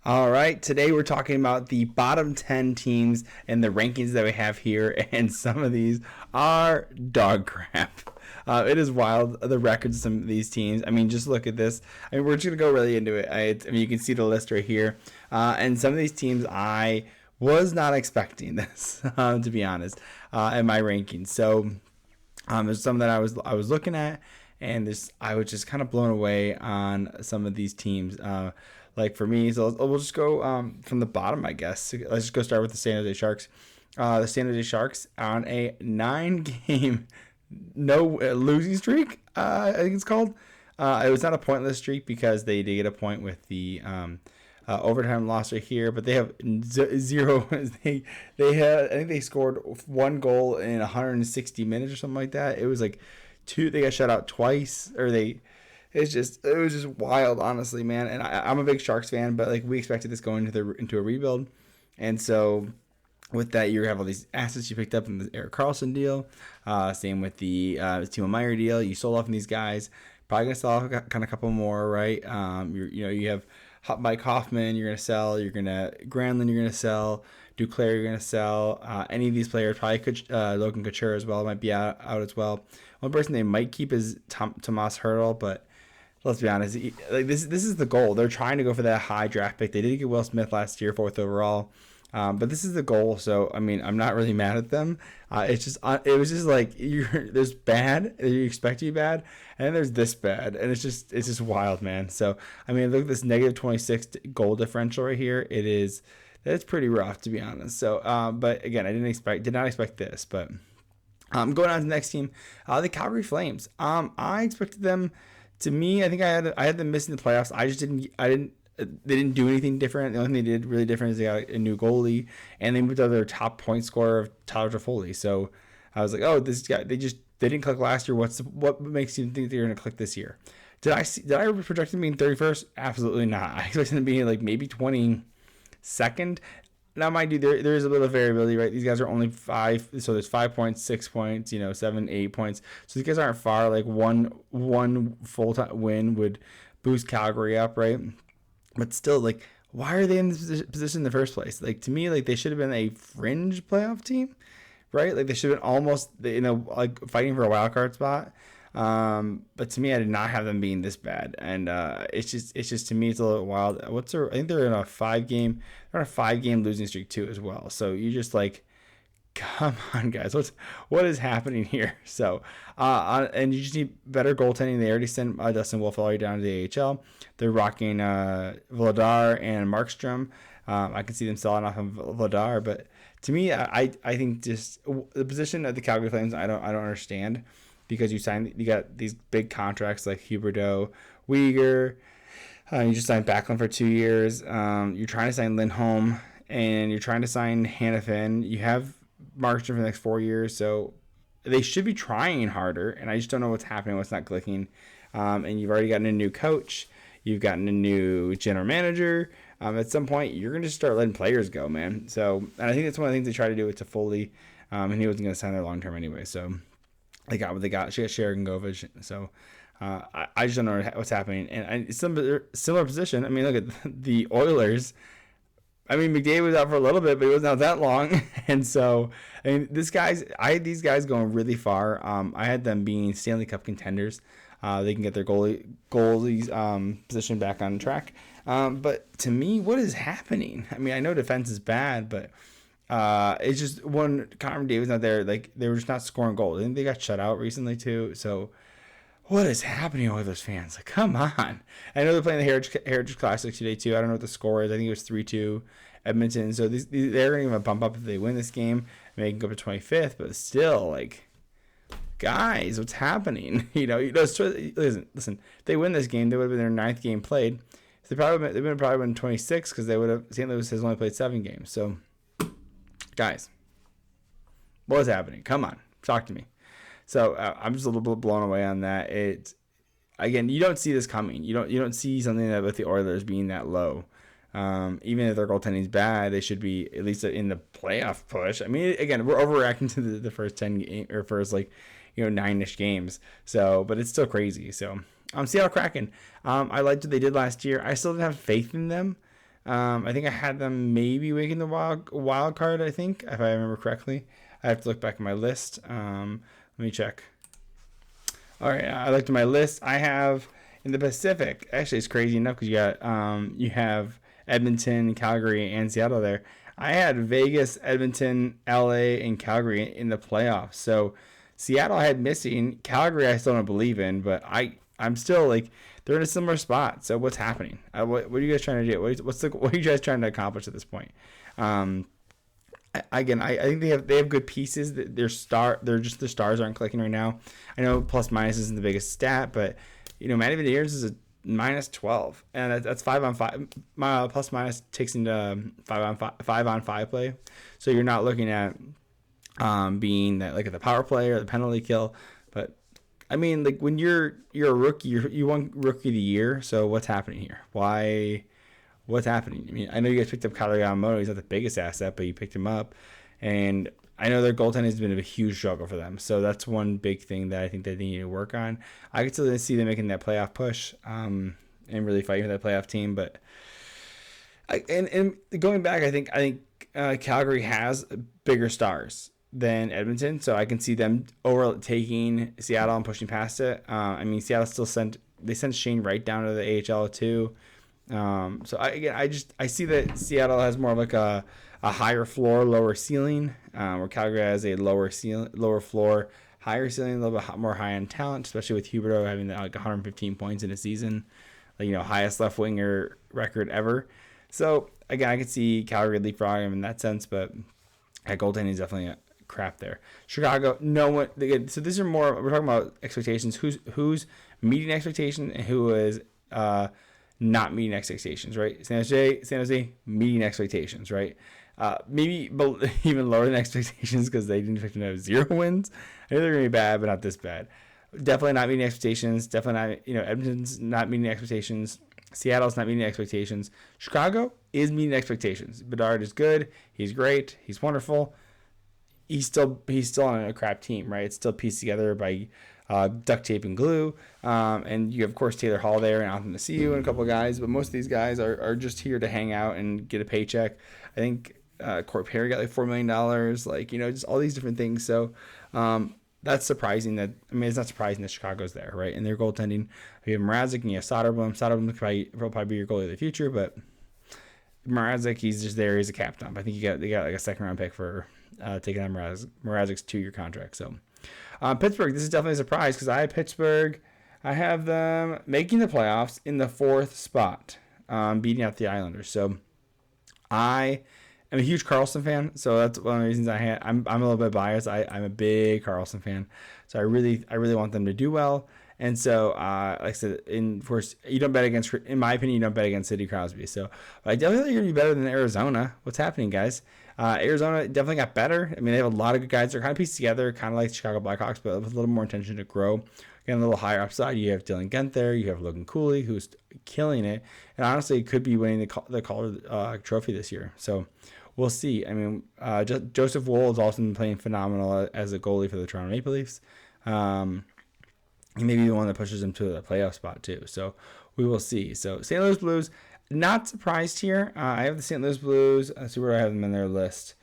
All right, today we're talking about the bottom 10 teams and the rankings that we have here, and some of these are dog crap. It is wild, the records of some of these teams. I mean, just look at this. I mean, we're just going to go really into it. I mean, you can see the list right here. And some of these teams, I was not expecting this, to be honest, in my rankings. So there's some that I was looking at, and I was just kind of blown away on some of these teams. Like for me, so we'll just go from the bottom, I guess. Let's just go start with the San Jose Sharks. The San Jose Sharks on a 9-game no losing streak, I think it's called. It was not a pointless streak because they did get a point with the overtime loss right here, but they have zero. They had, I think they scored 1 goal in 160 minutes or something like that. It was like they got shut out twice, or it was just wild, honestly, man. And I'm a big Sharks fan, but like we expected this going into a rebuild, and so with that, you have all these assets you picked up in the Erik Karlsson deal. Same with the Timo Meier deal. You sold off on these guys. Probably gonna sell off kind of a couple more, right? You have Mike Hoffman. You're gonna sell. Granlund. You're gonna sell. Duclair. You're gonna sell. Any of these players, probably Logan Couture as well, might be out as well. One person they might keep is Tomas Hertl, but let's be honest, this is the goal. They're trying to go for that high draft pick. They did get Will Smith last year, 4th overall. But this is the goal, so I mean, I'm not really mad at them. It was just like there's bad that you expect to be bad, and then there's this bad, and it's just wild, man. So I mean, look at this negative 26 goal differential right here. That's pretty rough, to be honest. So, but again, I did not expect this. But going on to the next team, the Calgary Flames. I expected them. To me, I think I had them missing the playoffs. They didn't do anything different. The only thing they did really different is they got a new goalie, and they moved out their top point scorer of Tyler Toffoli. So I was like, oh, this guy, they didn't click last year. What makes you think they're going to click this year? Did I project them being 31st? Absolutely not. I expected them being like maybe 22nd. Now, mind you, there is a little variability, right? These guys are only 5, so there's 5 points, 6 points, 7, 8 points. So these guys aren't far. Like one full-time win would boost Calgary up, right? But still, like, why are they in this position in the first place? Like, to me, like, they should have been a fringe playoff team, right? Like, they should have been almost, like, fighting for a wild card spot. But to me, I did not have them being this bad, and it's just to me, it's a little wild. I think they're in a 5-game losing streak too as well. So you just like, come on, guys, what is happening here? So, and you just need better goaltending. They already sent Dustin Wolf already down to the AHL. They're rocking Vladar and Markstrom. I can see them selling off of Vladar, but to me, I think just the position of the Calgary Flames, I don't understand, because you got these big contracts like Huberdeau, Uyghur. You just signed Backlund for 2 years. You're trying to sign Lindholm, and you're trying to sign Hanifin. You have Markstrom for the next 4 years, so they should be trying harder, and I just don't know what's happening, what's not clicking. And you've already gotten a new coach. You've gotten a new general manager. At some point, you're going to start letting players go, man. So, and I think that's one of the things they tried to do with Toffoli, and he wasn't going to sign there long term anyway. So they got what they got. She got Sharangovich. So I just don't know what's happening. And it's a similar position. I mean, look at the Oilers. I mean, McDavid was out for a little bit, but he wasn't out that long. And so, I mean, I had these guys going really far. I had them being Stanley Cup contenders. They can get their goalies position back on track. But to me, what is happening? I mean, I know defense is bad, but it's just when Connor McDavid's not there, like, they were just not scoring goals. I think they got shut out recently too. So what is happening with those fans? Like, come on. I know they're playing the Heritage Classic today too. I don't know what the score is. I think it was 3-2 Edmonton. So they're going to give a bump up if they win this game. They can go up to 25th, but still, like, guys, what's happening? Listen. If they win this game, they would have been their 9th game played. So they would have probably been 26, because St. Louis has only played 7 games. So, guys, what is happening? Come on, talk to me. So I'm just a little bit blown away on that. Again, you don't see this coming. You don't see something that with the Oilers being that low. Even if their goaltending is bad, they should be at least in the playoff push. I mean, again, we're overreacting to the first 10 game, or first 9-ish games. So, but it's still crazy. So, Seattle Kraken. I liked what they did last year. I still didn't have faith in them. I think I had them maybe making the wild card, I think, if I remember correctly. I have to look back at my list. Let me check. All right, I looked at my list. I have in the Pacific. Actually, it's crazy enough because you have Edmonton, Calgary, and Seattle there. I had Vegas, Edmonton, LA, and Calgary in the playoffs. So Seattle I had missing. Calgary I still don't believe in, but I'm still like they're in a similar spot. So what's happening? What are you guys trying to do? What are you guys trying to accomplish at this point? I think they have good pieces. They're just the stars aren't clicking right now. I know plus minus isn't the biggest stat, but Matty Beniers is a -12, and that's 5-on-5. Plus minus takes into 5-on-5 play, so you're not looking at being that like at the power play or the penalty kill. But I mean, like when you're a rookie, you won rookie of the year. So what's happening here? Why? What's happening? I mean, I know you guys picked up Kyler Yamamoto. He's not the biggest asset, but you picked him up. And I know their goaltending has been a huge struggle for them. So that's one big thing that I think that they need to work on. I could still see them making that playoff push and really fighting for that playoff team. But going back, I think Calgary has bigger stars than Edmonton. So I can see them overtaking Seattle and pushing past it. I mean, Seattle still sent Shane Wright down to the AHL too. So I see that Seattle has more of like a higher floor, lower ceiling, where Calgary has a lower floor, higher ceiling, a little bit more high end talent, especially with Huberdeau having like 115 points in a season, like, highest left winger record ever. So again, I could see Calgary leapfrog him in that sense, but goaltending is definitely a crap there. Chicago, no one. Again, so these are more. We're talking about expectations. Who's meeting expectations and who is not meeting expectations, right? San Jose meeting expectations, right? Maybe even lower than expectations because they didn't expect them to have 0 wins. I know they're going to be bad, but not this bad. Definitely not meeting expectations. Definitely not, Edmonton's not meeting expectations. Seattle's not meeting expectations. Chicago is meeting expectations. Bedard is good. He's great. He's wonderful. He's still on a crap team, right? It's still pieced together by duct tape and glue. And you have, of course, Taylor Hall there and Anthony Ciu and a couple of guys. But most of these guys are just here to hang out and get a paycheck. I think Corey Perry got like $4 million. Like, just all these different things. So that's surprising it's not surprising that Chicago's there, right? And their goaltending, you have Mrazek and you have Soderblom. Soderblom will probably be your goalie of the future, but Mrazek, he's just there. He's a cap dump. I think they got like a second round pick for taking on Mrazek's 2-year contract. So Pittsburgh, this is definitely a surprise because I have them making the playoffs in the 4th spot, beating out the Islanders. So I am a huge Karlsson fan, so that's one of the reasons I'm a little bit biased. I'm a big Karlsson fan, so I really want them to do well. And so, like I said, of course, in my opinion, you don't bet against Sidney Crosby. So I definitely think you're going to be better than Arizona. What's happening, guys? Arizona definitely got better. I mean, they have a lot of good guys. They're kind of pieced together, kind of like the Chicago Blackhawks, but with a little more intention to grow. Again, a little higher upside. You have Dylan Guenther there. You have Logan Cooley, who's killing it. And honestly, could be winning the Calder Trophy this year. So we'll see. I mean, Joseph Woll has also been playing phenomenal as a goalie for the Toronto Maple Leafs. He may be the one that pushes them to the playoff spot too. So we will see. So St. Louis Blues, not surprised here. I have the St. Louis Blues. Let's see where I have them in their list.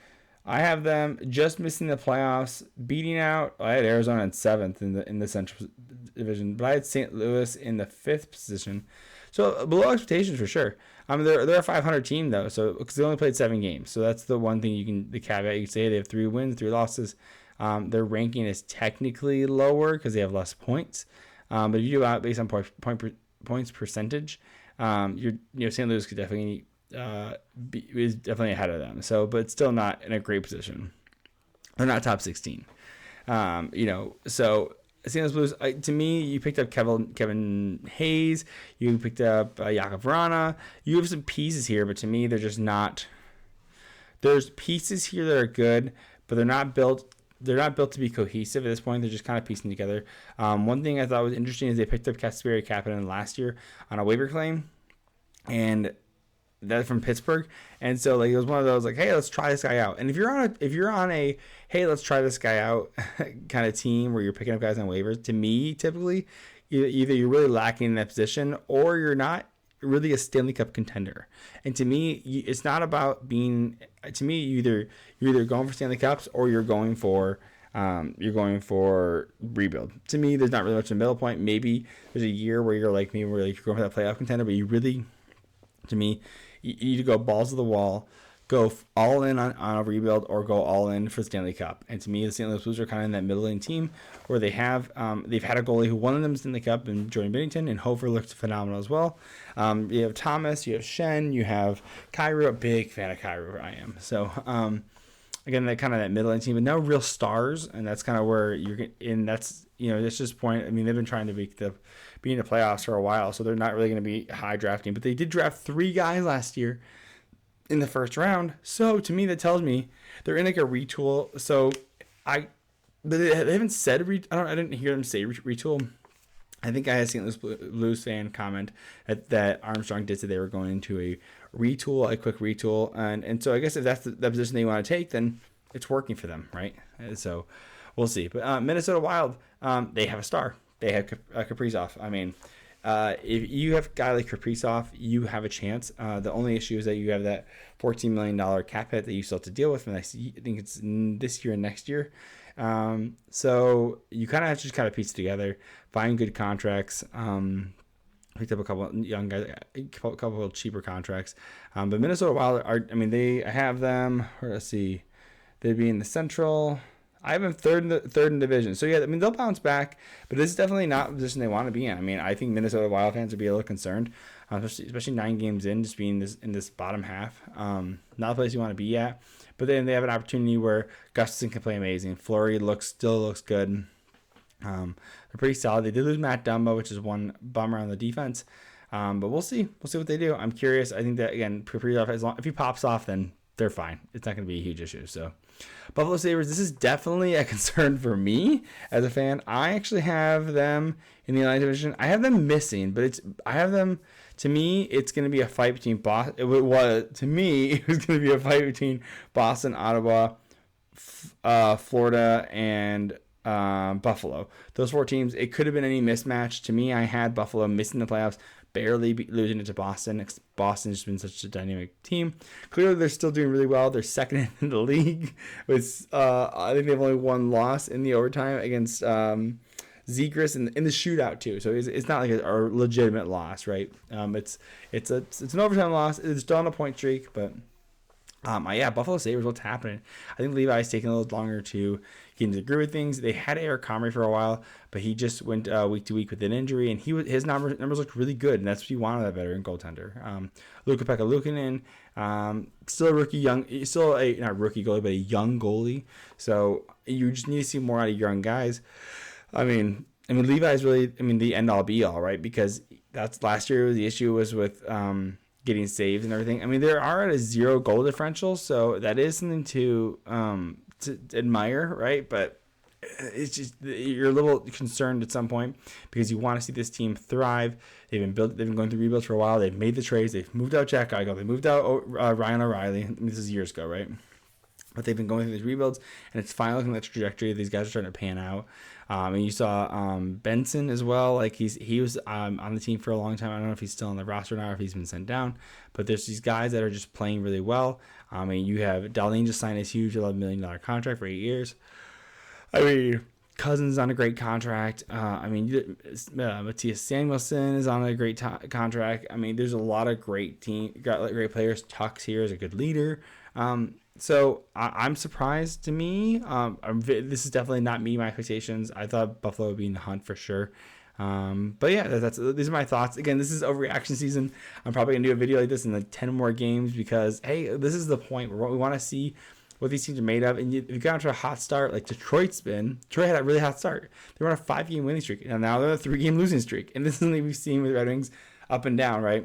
I have them just missing the playoffs, beating out. I had Arizona in 7th in the Central Division, but I had St. Louis in the 5th position. So below expectations for sure. They're a 500 team though, so because they only played 7 games. So that's the one thing the caveat you can say. They have 3 wins, 3 losses. Their ranking is technically lower because they have less points. But if you do out based on points percentage, St. Louis could definitely is definitely ahead of them. So, but still not in a great position. They're not top 16. So St. Louis Blues. To me, you picked up Kevin Hayes. You picked up Jakub Vrana. You have some pieces here, but to me, they're just not. There's pieces here that are good, but they're not built. They're not built to be cohesive at this point. They're just kind of piecing together. One thing I thought was interesting is they picked up Kasperi Kapanen last year on a waiver claim, and that from Pittsburgh. And so like it was one of those like, hey, let's try this guy out. And if you're on a hey, let's try this guy out kind of team where you're picking up guys on waivers, to me, typically either you're really lacking in that position or you're not really a Stanley Cup contender. And to me, it's not about being. To me, you're either going for Stanley Cups or you're going for rebuild. To me, there's not really much in the middle point. Maybe there's a year where you're like me, where you're going for that playoff contender, but you really, to me, you need to go balls to the wall, go all in on a rebuild, or go all in for the Stanley Cup. And to me, the St. Louis Blues are kind of in that middling team where they've had a goalie who won them Stanley Cup, and Jordan Binnington, and Hofer looked phenomenal as well. You have Thomas, you have Shen, you have Kyrou. A big fan of Kyrou, I am. So again, that kind of that middling team, but no real stars, and that's kind of where you're in. That's that's just point. I mean, they've been trying to be in the playoffs for a while, so they're not really going to be high drafting. But they did draft 3 guys last year in the first round. So to me, that tells me they're in like a retool. So but they haven't said I didn't hear them say retool. I think I had seen this Blues fan comment that Armstrong did say they were going into a quick retool, and so I guess if that's the position they want to take, then it's working for them, right? So we'll see. But Minnesota Wild, they have a star. They have Kaprizov. I mean, if you have a guy like Kaprizov, you have a chance. The only issue is that you have that $14 million cap hit that you still have to deal with, and I think it's this year and next year. So you kind of have to just kind of piece it together, find good contracts. Picked up a couple of young guys, a couple of cheaper contracts. But Minnesota Wild they have them. Let's see, they'd be in the Central. I have them third in division. So yeah, I mean they'll bounce back, but this is definitely not the position they want to be in. I mean, I think Minnesota Wild fans would be a little concerned, especially 9 games in, just being in this bottom half. Not a place you want to be at. But then they have an opportunity where Gustafsson can play amazing. Fleury still looks good. They're pretty solid. They did lose Matt Dumba, which is one bummer on the defense. But we'll see. We'll see what they do. I'm curious. I think that, again, if he pops off, then they're fine. It's not going to be a huge issue. So, Buffalo Sabres, this is definitely a concern for me as a fan. I actually have them in the Atlantic Division. I have them missing, but to me, it's going to be a fight between Boston. It was going to be a fight between Boston, Ottawa, Florida, and Buffalo. Those 4 teams, it could have been any mismatch. To me, I had Buffalo missing the playoffs, barely losing it to Boston. Boston's just been such a dynamic team. Clearly, they're still doing really well. They're second in the league. I think they've only one loss in the overtime against Zegras in the shootout too. So it's not like a legitimate loss, right? It's an overtime loss. It's still on a point streak, but Buffalo Sabres, what's happening? I think Levi's taking a little longer to get into the groove of things. They had Eric Comrie for a while, but he just went week to week with an injury, and his numbers looked really good, and that's what you want out of that veteran goaltender. Luka-Pekka Luukkonen, still a rookie, not rookie goalie, but a young goalie. So you just need to see more out of young guys. I mean, Levi's really, the end all be all, right? Because that's last year. The issue was with getting saves and everything. I mean, they are at a 0 goal differential, so that is something to admire, right? But it's just you're a little concerned at some point because you want to see this team thrive. They've been going through rebuilds for a while. They've made the trades. They've moved out Jack Eichel. They moved out Ryan O'Reilly. This is years ago, right? But they've been going through these rebuilds, and it's finally looking at the trajectory. These guys are starting to pan out. And you saw Benson as well. Like he was on the team for a long time. I don't know if he's still on the roster now or if he's been sent down. But there's these guys that are just playing really well. You have Dahlin just signed this huge $11 million contract for 8 years. Cousins on a great contract. Matthias Samuelsson is on a great contract. There's a lot of great players. Tux here is a good leader. So I'm surprised to me. This is definitely not meeting my expectations. I thought Buffalo would be in the hunt for sure. But yeah, these are my thoughts. Again, this is overreaction season. I'm probably gonna do a video like this in like 10 more games because hey, this is the point where we want to see what these teams are made of. And if you got into a hot start like Detroit had a really hot start. They were on a 5-game winning streak, and now they're on a 3-game losing streak. And this is something we've seen with Red Wings up and down, right?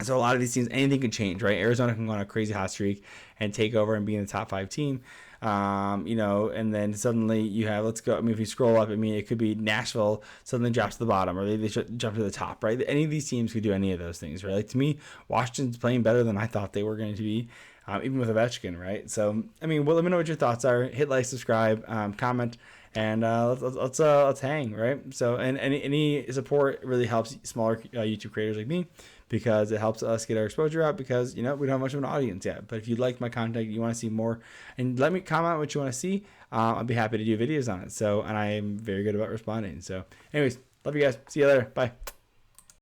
So a lot of these teams, anything can change, right? Arizona can go on a crazy hot streak and take over and be in the top 5 team. And then suddenly you have, if you scroll up, it could be Nashville suddenly drops to the bottom, or they jump to the top, right? Any of these teams could do any of those things, right? Like to me, Washington's playing better than I thought they were going to be, even with Ovechkin, right? So, let me know what your thoughts are. Hit like, subscribe, comment, and let's hang, right? So, and any support really helps smaller YouTube creators like me, because it helps us get our exposure out, because we don't have much of an audience yet. But if you like my content, you want to see more, and let me comment what you want to see, I'll be happy to do videos on it. So, and I am very good about responding. So anyways, love you guys. See you later. Bye.